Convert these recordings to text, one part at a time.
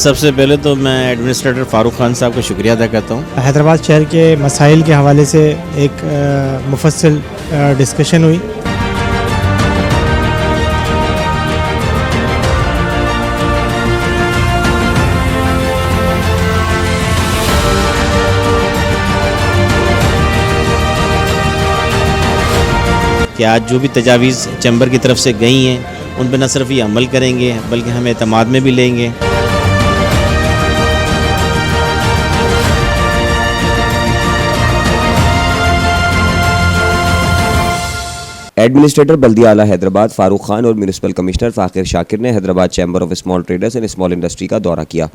سب سے پہلے تو میں ایڈمنسٹریٹر فاروق خان صاحب کا شکریہ ادا کرتا ہوں۔ حیدرآباد شہر کے مسائل کے حوالے سے ایک مفصل ڈسکشن ہوئی۔ کہ آج جو بھی تجاویز چیمبر کی طرف سے گئی ہیں ان پہ نہ صرف یہ عمل کریں گے بلکہ ہم اعتماد میں بھی لیں گے۔ ایڈمنسٹریٹر بلدیہ اعلیٰ حیدرآباد فاروق خان اور میونسپل کمشنر فاخر شاکر نے Hyderabad chamber of small traders and small industry کا دورہ کیا۔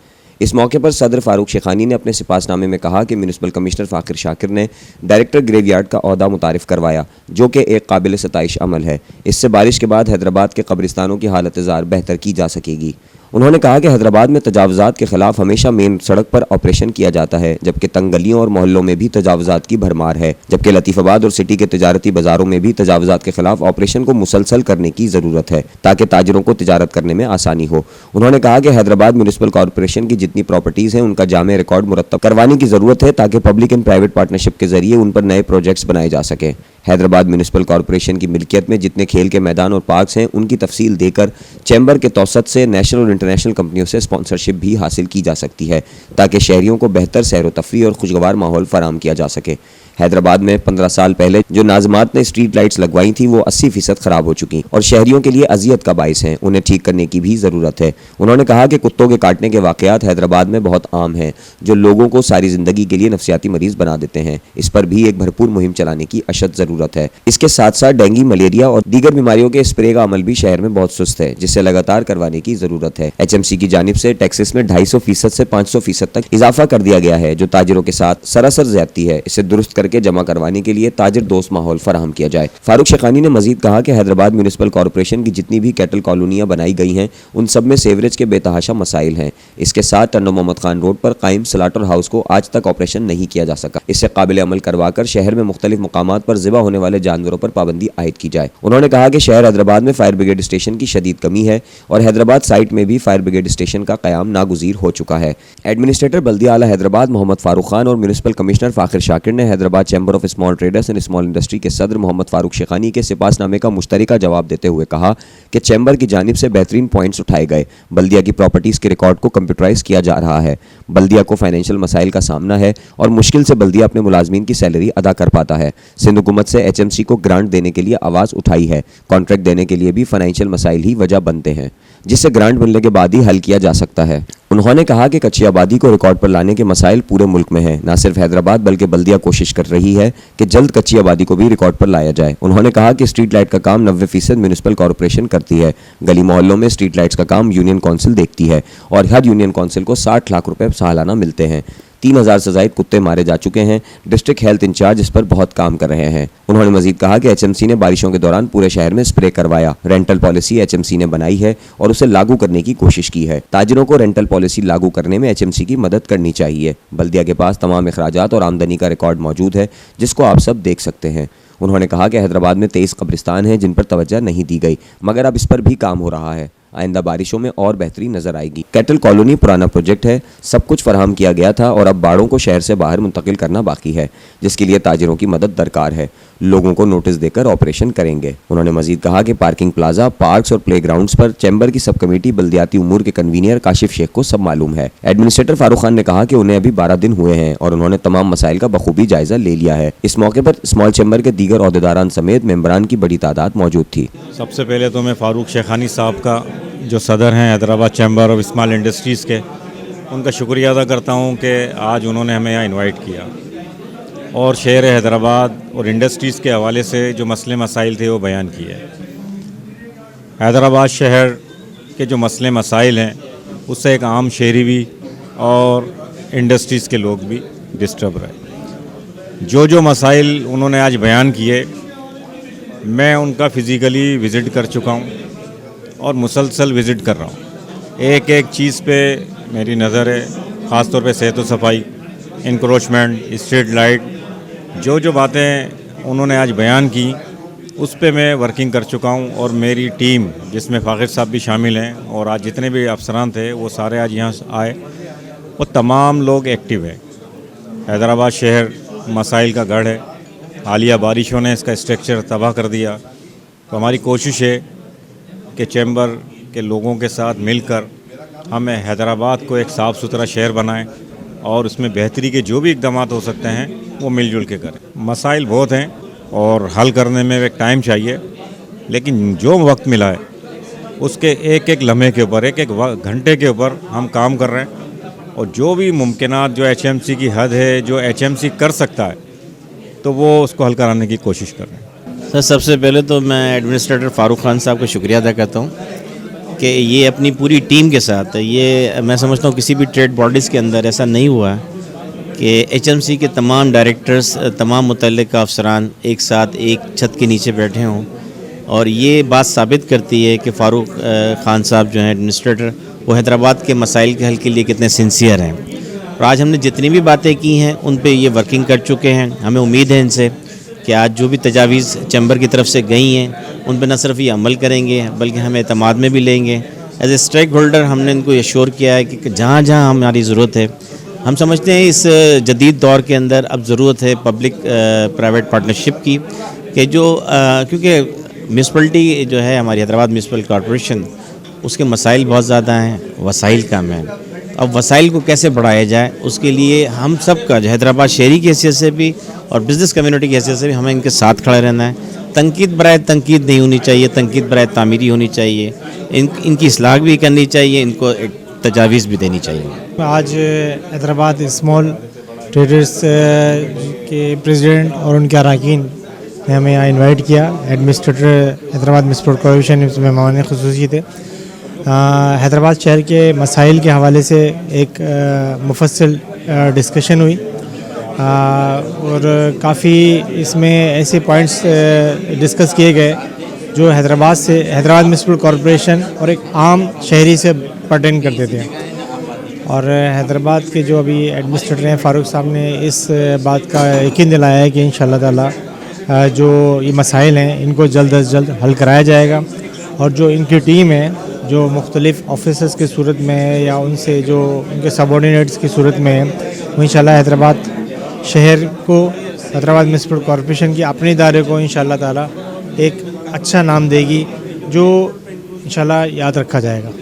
اس موقع پر صدر فاروق شیخانی نے اپنے سپاس نامے میں کہا کہ میونسپل کمشنر فاخر شاکر نے ڈائریکٹر گریو یارڈ کا عہدہ متعارف کروایا، جو کہ ایک قابل ستائش عمل ہے۔ اس سے بارش کے بعد حیدرآباد کے قبرستانوں کی حالت زار بہتر کی جا سکے گی۔ انہوں نے کہا کہ حیدرآباد میں تجاوزات کے خلاف ہمیشہ مین سڑک پر آپریشن کیا جاتا ہے، جبکہ تنگ گلیوں اور محلوں میں بھی تجاوزات کی بھرمار ہے، جبکہ لطیف آباد اور سٹی کے تجارتی بازاروں میں بھی تجاوزات کے خلاف آپریشن کو مسلسل کرنے کی ضرورت ہے تاکہ تاجروں کو تجارت کرنے میں آسانی ہو۔ انہوں نے کہا کہ حیدرآباد میونسپل کارپوریشن کی جتنی پراپرٹیز ہیں ان کا جامع ریکارڈ مرتب کروانے کی ضرورت ہے تاکہ پبلک اینڈ پرائیویٹ پارٹنرشپ کے ذریعے ان پر نئے پروجیکٹس بنائے جا سکیں۔ حیدرآباد میونسپل کارپوریشن کی ملکیت میں جتنے کھیل کے میدان اور پارکس ہیں ان کی تفصیل دے کر چیمبر کے توسط سے نیشنل اور انٹرنیشنل کمپنیوں سے اسپانسرشپ بھی حاصل کی جا سکتی ہے تاکہ شہریوں کو بہتر سیر و تفریح اور خوشگوار ماحول فراہم کیا جا سکے۔ حیدرآباد میں 15 سال پہلے جو ناظمات نے اسٹریٹ لائٹس لگوائی تھیں وہ 80% خراب ہو چکی اور شہریوں کے لیے اذیت کا باعث ہیں، انہیں ٹھیک کرنے کی بھی ضرورت ہے۔ انہوں نے کہا کہ کتوں کے کاٹنے کے واقعات حیدرآباد میں بہت عام ہیں جو لوگوں کو ساری زندگی کے لیے نفسیاتی مریض بنا دیتے ہیں، اس پر بھی ایک بھرپور مہم چلانے کی اشد ضرورت ہے۔ اس کے ساتھ ساتھ ڈینگی، ملیریا اور دیگر بیماریوں کے اسپرے کا عمل بھی شہر میں بہت سست ہے، جسے لگاتار کروانے کی ضرورت ہے۔ HMC کی جانب سے ٹیکسز میں 250% سے 500% تک اضافہ کر دیا گیا ہے جو تاجروں کے ساتھ سراسر زیادتی ہے، اسے درست کر کے جمع کروانے کے لیے تاجر دوست ماحول فراہم کیا جائے۔ فاروق شیخانی نے مزید کہا کہ حیدرآباد میونسپل کارپوریشن کی جتنی بھی کیٹل کالونیاں بنائی گئی ہیں ان سب میں سیوریج کے بے تحاشا مسائل ہیں۔ اس کے ساتھ ٹنڈو محمد خان روڈ پر قائم سلاٹر ہاؤس کو آج تک آپریشن نہیں کیا جا سکا، اسے قابل عمل کروا کر شہر میں مختلف مقامات پر ذبح ہونے والے جانوروں پر پابندی عائد کی جائے۔ انہوں نے کہا کہ شہر حیدرآباد میں فائر بریگیڈ اسٹیشن کی شدید کمی ہے اور حیدرآباد سائٹ میں بھی فائر بریگیڈ اسٹیشن کا قیام ناگزیر ہو چکا ہے۔ ایڈمنسٹریٹر بلدیہ اعلیٰ حیدرآباد محمد فاروق خان اور میونسپل کمشنر فاخر شاکر نے Hyderabad chamber of small traders and small industry کے صدر محمد فاروق شیخانی کے سپاس نامے کا مشترکہ جواب دیتے ہوئے کہا کہ چیمبر کی جانب سے بہترین پوائنٹس اٹھائے گئے، بلدیہ کی پراپرٹیز کے ریکارڈ کو کمپیوٹرائز کیا جا رہا ہے، بلدیہ کو فائنینشیل مسائل کا سامنا ہے اور مشکل سے بلدیہ اپنے ملازمین کی سیلری ادا کر پاتا ہے۔ سندھ حکومت سے HMC کو گرانٹ دینے کے لیے آواز اٹھائی ہے، کانٹریکٹ دینے کے لیے بھی فائنینشیل مسائل ہی وجہ بنتے ہیں جسے گرانٹ ملنے کے بعد ہی حل کیا جا سکتا ہے۔ انہوں نے کہا کہ کچی آبادی کو ریکارڈ پر لانے کے مسائل پورے ملک میں ہیں، نہ صرف حیدرآباد بلکہ بلدیہ کوشش کر رہی ہے کہ جلد کچی آبادی کو بھی ریکارڈ پر لایا جائے۔ انہوں نے کہا کہ اسٹریٹ لائٹ کا کام 90% میونسپل کارپوریشن کرتی ہے، گلی محلوں میں اسٹریٹ لائٹس کا کام یونین کونسل دیکھتی ہے اور ہر یونین کونسل کو 60 لاکھ روپے سالانہ ملتے ہیں۔ 3000 سے زائد کتے مارے جا چکے ہیں، ڈسٹرکٹ ہیلتھ انچارج اس پر بہت کام کر رہے ہیں۔ انہوں نے مزید کہا کہ HMC نے بارشوں کے دوران پورے شہر میں اسپرے کروایا، رینٹل پالیسی HMC نے بنائی ہے اور اسے لاگو کرنے کی کوشش کی ہے۔ تاجروں کو رینٹل پالیسی لاگو کرنے میں HMC کی مدد کرنی چاہیے۔ بلدیہ کے پاس تمام اخراجات اور آمدنی کا ریکارڈ موجود ہے جس کو آپ سب دیکھ سکتے ہیں۔ انہوں نے کہا کہ حیدرآباد میں 23 قبرستان ہیں جن پر توجہ نہیں دی گئی، مگر اب اس پر بھی کام ہو رہا ہے، آئندہ بارشوں میں اور بہتری نظر آئے گی۔ کیٹل کالونی پرانا پروجیکٹ ہے، سب کچھ فراہم کیا گیا تھا اور اب باڑوں کو شہر سے باہر منتقل کرنا باقی ہے جس کے لیے تاجروں کی مدد درکار ہے، لوگوں کو نوٹس دے کر آپریشن کریں گے۔ انہوں نے مزید کہا کہ پارکنگ پلازا، پارکس اور پلے گراؤنڈز پر چیمبر کی سب کمیٹی بلدیاتی امور کے کنوینئر کاشف شیخ کو سب معلوم ہے۔ ایڈمنسٹریٹر فاروق خان نے کہا کہ انہیں ابھی 12 دن ہوئے ہیں اور انہوں نے تمام مسائل کا بخوبی جائزہ لے لیا ہے۔ اس موقع پر اسمال چیمبر کے دیگر عہدیداران سمیت ممبران کی بڑی تعداد موجود تھی۔ سب سے پہلے تو میں فاروق شیخانی صاحب کا جو صدر ہیں Hyderabad chamber of small industries کے، ان کا شکریہ ادا کرتا ہوں کہ آج انہوں نے ہمیں یہاں انوائٹ کیا اور شہر حیدرآباد اور انڈسٹریز کے حوالے سے جو مسئلے مسائل تھے وہ بیان کیے۔ حیدرآباد شہر کے جو مسئلے مسائل ہیں اس سے ایک عام شہری بھی اور انڈسٹریز کے لوگ بھی ڈسٹرب رہے۔ جو مسائل انہوں نے آج بیان کیے میں ان کا فزیکلی وزٹ کر چکا ہوں اور مسلسل وزٹ کر رہا ہوں۔ ایک ایک چیز پہ میری نظر ہے، خاص طور پہ صحت و صفائی، انکروچمنٹ، اسٹریٹ لائٹ، جو باتیں انہوں نے آج بیان کی اس پہ میں ورکنگ کر چکا ہوں، اور میری ٹیم جس میں فاقر صاحب بھی شامل ہیں اور آج جتنے بھی افسران تھے وہ سارے آج یہاں آئے، وہ تمام لوگ ایکٹیو ہیں۔ حیدرآباد شہر مسائل کا گڑھ ہے، حالیہ بارشوں نے اس کا اسٹرکچر تباہ کر دیا، تو ہماری کوشش ہے کہ چیمبر کے لوگوں کے ساتھ مل کر ہم حیدرآباد کو ایک صاف ستھرا شہر بنائیں، اور اس میں بہتری کے جو بھی اقدامات ہو سکتے ہیں وہ مل جل کے کریں۔ مسائل بہت ہیں اور حل کرنے میں ایک ٹائم چاہیے، لیکن جو وقت ملا ہے اس کے ایک ایک لمحے کے اوپر، ایک ایک گھنٹے کے اوپر ہم کام کر رہے ہیں، اور جو بھی ممکنات جو ایچ ایم سی کی حد ہے، جو ایچ ایم سی کر سکتا ہے، تو وہ اس کو حل کرانے کی کوشش کر رہے ہیں۔ سر، سب سے پہلے تو میں ایڈمنسٹریٹر فاروق خان صاحب کا شکریہ ادا کرتا ہوں کہ یہ اپنی پوری ٹیم کے ساتھ، یہ میں سمجھتا ہوں کسی بھی ٹریڈ باڈیز کے اندر ایسا نہیں ہوا کہ ایچ ایم سی کے تمام ڈائریکٹرز، تمام متعلقہ افسران ایک ساتھ ایک چھت کے نیچے بیٹھے ہوں، اور یہ بات ثابت کرتی ہے کہ فاروق خان صاحب جو ہیں ایڈمنسٹریٹر، وہ حیدرآباد کے مسائل کے حل کے لیے کتنے سنسیئر ہیں، اور آج ہم نے جتنی بھی باتیں کی ہیں ان پہ یہ ورکنگ کر چکے ہیں۔ ہمیں امید ہے ان سے کہ آج جو بھی تجاویز چیمبر کی طرف سے گئی ہیں ان پہ نہ صرف یہ عمل کریں گے بلکہ ہم اعتماد میں بھی لیں گے۔ ایز اے اسٹیک ہولڈر ہم نے ان کو ایشور کیا ہے کہ جہاں جہاں ہماری ضرورت ہے، ہم سمجھتے ہیں اس جدید دور کے اندر اب ضرورت ہے پبلک پرائیویٹ پارٹنرشپ کی، کہ جو کیونکہ میونسپلٹی جو ہے ہماری حیدرآباد میونسپل کارپوریشن، اس کے مسائل بہت زیادہ ہیں، وسائل کم ہیں۔ اب وسائل کو کیسے بڑھایا جائے، اس کے لیے ہم سب کا جو حیدرآباد شہری کی حیثیت سے بھی اور بزنس کمیونٹی کی حیثیت سے بھی ہمیں ان کے ساتھ کھڑے رہنا ہے۔ تنقید برائے تنقید نہیں ہونی چاہیے، تنقید برائے تعمیری ہونی چاہیے، ان کی اصلاح بھی کرنی چاہیے، ان کو ایک تجاویز بھی دینی چاہیے۔ آج حیدرآباد اسمال ٹریڈرز کے پریزیڈنٹ اور ان کے اراکین نے ہمیں یہاں انوائٹ کیا۔ ایڈمنسٹریٹر حیدرآباد میونسپل کارپوریشن اس میں مہمان خصوصی تھے۔ حیدرآباد شہر کے مسائل کے حوالے سے ایک مفصل ڈسکشن ہوئی، اور کافی اس میں ایسے پوائنٹس ڈسکس کیے گئے جو حیدرآباد میونسپل کارپوریشن اور ایک عام شہری سے پرٹین کرتے تھے، اور حیدرآباد کے جو ابھی ایڈمنسٹریٹر ہیں فاروق صاحب نے اس بات کا یقین دلایا ہے کہ انشاءاللہ تعالی جو یہ مسائل ہیں ان کو جلد از جلد حل کرایا جائے گا، اور جو ان کی ٹیم ہے جو مختلف آفیسرز کی صورت میں ہے یا ان سے جو ان کے سب آرڈینیٹس کی صورت میں ہے، وہ انشاءاللہ حیدرآباد شہر کو، حیدرآباد میونسپل کارپوریشن کی اپنے ادارے کو انشاءاللہ تعالی ایک اچھا نام دے گی جو انشاءاللہ یاد رکھا جائے گا۔